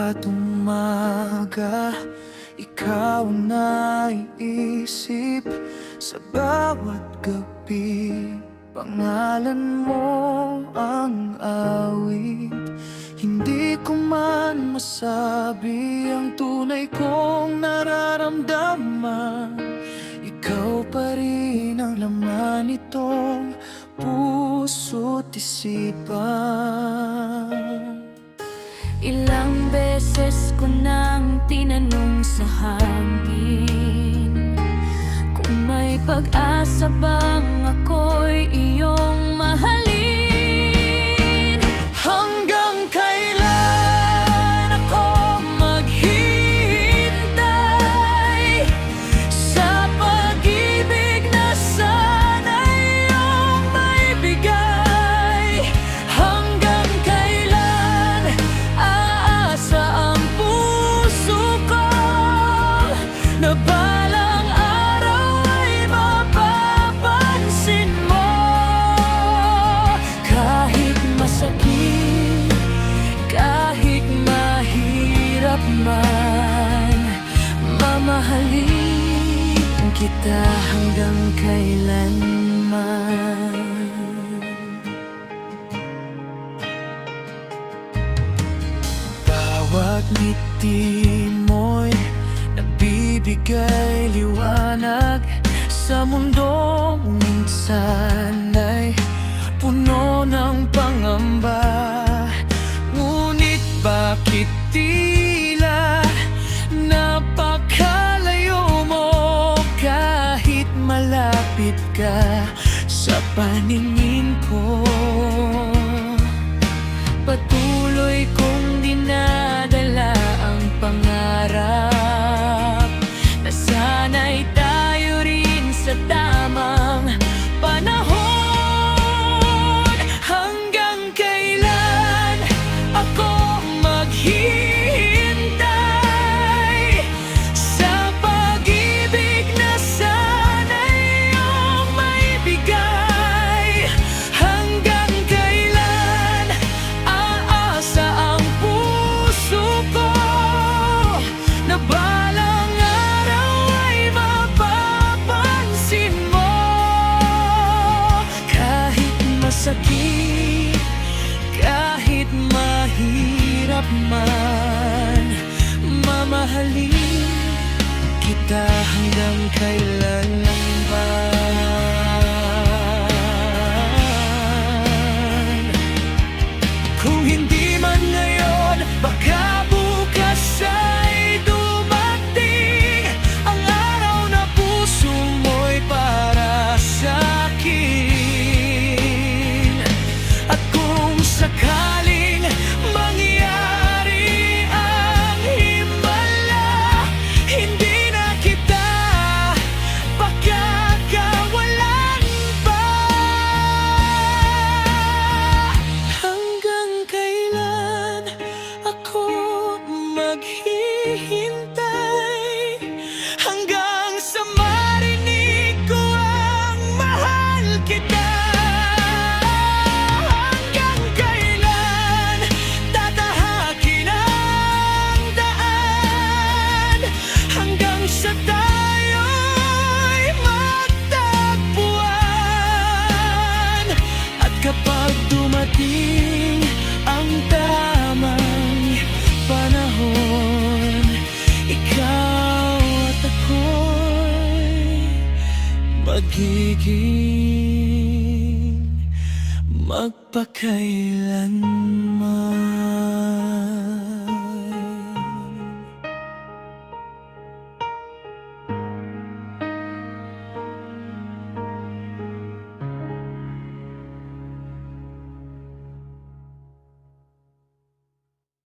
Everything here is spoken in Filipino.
bawat umaga, ikaw ang naiisip. Sa bawat gabi, pangalan mo ang awit. Hindi ko man masabi ang tunay kong nararamdaman. Ikaw pa rin ang laman nitong puso't isipan. Ilang beses ko nang tinanong sa hangin kung may pag-asa bang ako'y iyong mahalin. Hanggang kailan ako maghihintay sa pag-ibig na sana'y iyong maibigay? Hanggang kailan aasa ang puso ko na balang araw ay mapapansin mo? Kahit masakit, kahit mahirap man, mamahalin kita hanggang kailanman. Bawat ngiti mo'y nagbibigay liwanag sa mundong minsan ay puno ng pangamba. Ngunit bakit tila napakalayo mo kahit malapit ka sa paningin ko? Patuloy kong dinadala ang pangarap na sana'y tayo rin sa tamang panahon. Hanggang kailan ako maghihintay sa pag-ibig na sana'y iyong maibigay? Hanggang kailan aasa ang puso ko na balang araw ay mapapansin mo? Kahit masakit, kahit mahirap man, mamahalin kita hanggang kailanman. Kung hindi man ngayon, baka bukas ay dumating ang araw na puso mo'y para sa'kin. At kung sakaling mangyari ang himala, hindi na kita pagkakawalan pa. Hanggang kailan ako maghihintay? Hanggang sa marinig ko ang mahal kita. Hanggang kailan tatahakin ang daan? Hanggang sa tayo'y magtagpuan. At kapag dumating ang tamang panahon, ikaw at ako'y magiging magpakailanman.